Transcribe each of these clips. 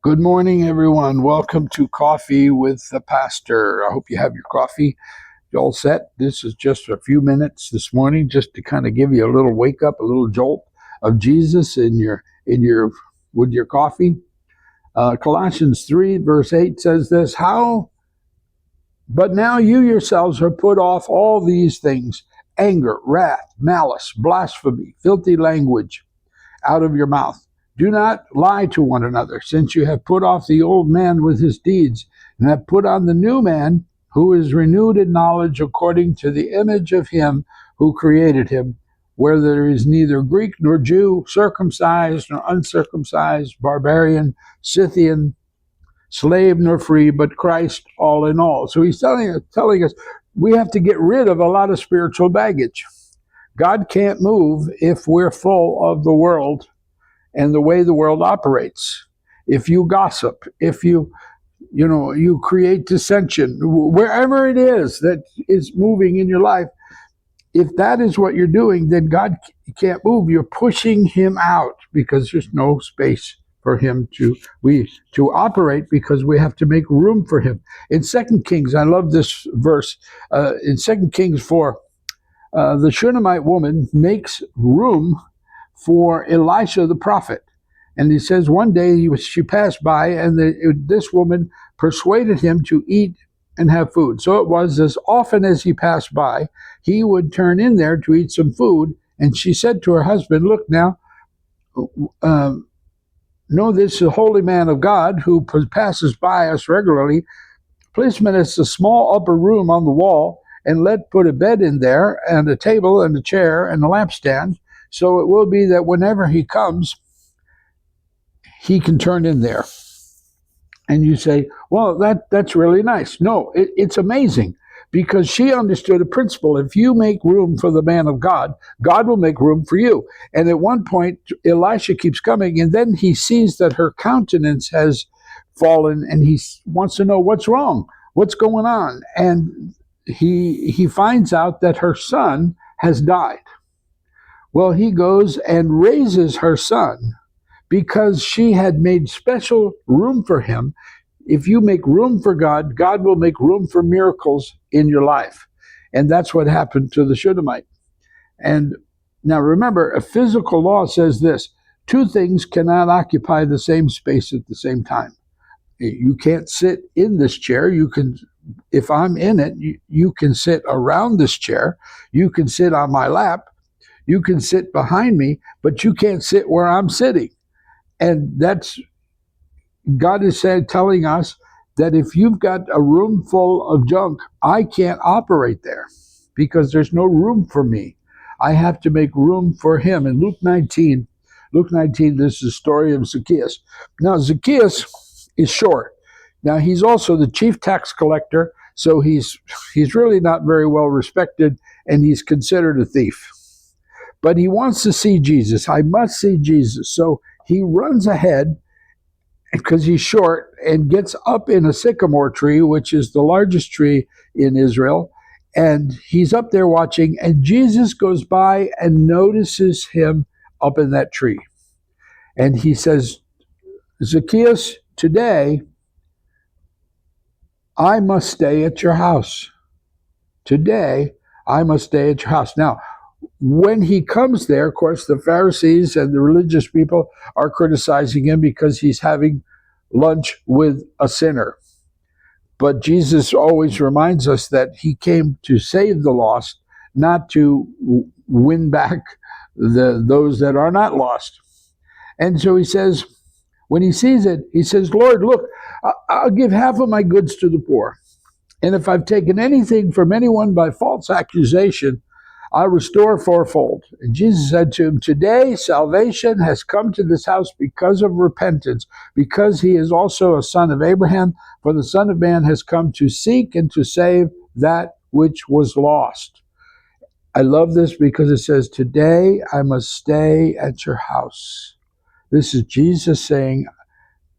Good morning, everyone. Welcome to Coffee with the Pastor. I hope you have your coffee. You all set? This is just a few minutes this morning, just to kind of give you a little wake up, a little jolt of Jesus in your with your coffee. Colossians 3 verse 8 says this: But now you yourselves are put off all these things: anger, wrath, malice, blasphemy, filthy language out of your mouth. Do not lie to one another, since you have put off the old man with his deeds, and have put on the new man, who is renewed in knowledge according to the image of him who created him, where there is neither Greek nor Jew, circumcised nor uncircumcised, barbarian, Scythian, slave nor free, but Christ all in all. So he's telling us we have to get rid of a lot of spiritual baggage. God can't move if we're full of the world and the way the world operates. If you gossip, if you create dissension, wherever it is that is moving in your life, if that is what you're doing, then God can't move. You're pushing him out because there's no space for him to operate, because we have to make room for him. In 2 Kings, I love this verse. In 2 Kings 4, the Shunammite woman makes room for Elisha the prophet. And he says one day she passed by, and this woman persuaded him to eat and have food. So it was, as often as he passed by, he would turn in there to eat some food. And she said to her husband, "Look now, know this is a holy man of God who passes by us regularly. Please admit it's a small upper room on the wall, and put a bed in there, and a table and a chair and a lampstand. So it will be that whenever he comes, he can turn in there." And you say, well, that's really nice. No, it's amazing, because she understood a principle. If you make room for the man of God, God will make room for you. And at one point, Elisha keeps coming, and then he sees that her countenance has fallen, and he wants to know what's wrong, what's going on. And he finds out that her son has died. Well, he goes and raises her son, because she had made special room for him. If you make room for God, God will make room for miracles in your life. And that's what happened to the Shunammite. And now remember, a physical law says this: two things cannot occupy the same space at the same time. You can't sit in this chair. You can, if I'm in it, you can sit around this chair. You can sit on my lap. You can sit behind me, but you can't sit where I'm sitting. And that's, God is telling us that if you've got a room full of junk, I can't operate there, because there's no room for me. I have to make room for him. In Luke 19, this is the story of Zacchaeus. Now, Zacchaeus is short. Now, he's also the chief tax collector, so he's really not very well respected, and he's considered a thief. But he wants to see Jesus. I must see Jesus. So he runs ahead, because he's short, and gets up in a sycamore tree, which is the largest tree in Israel. And he's up there watching, and Jesus goes by and notices him up in that tree. And he says, "Zacchaeus, today I must stay at your house. Today I must stay at your house." Now, when he comes there, of course, the Pharisees and the religious people are criticizing him because he's having lunch with a sinner. But Jesus always reminds us that he came to save the lost, not to win back those that are not lost. And so he says, when he sees it, he says, "Lord, look, I'll give half of my goods to the poor. And if I've taken anything from anyone by false accusation, I'll restore fourfold." And Jesus said to him, "Today salvation has come to this house because of repentance, because he is also a son of Abraham. For the Son of Man has come to seek and to save that which was lost." I love this because it says, "Today I must stay at your house." This is Jesus saying,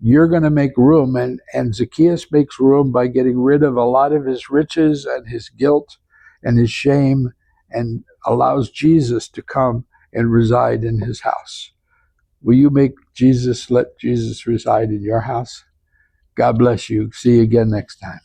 you're going to make room. And Zacchaeus makes room by getting rid of a lot of his riches and his guilt and his shame, and allows Jesus to come and reside in his house. Will you let Jesus reside in your house? God bless you. See you again next time.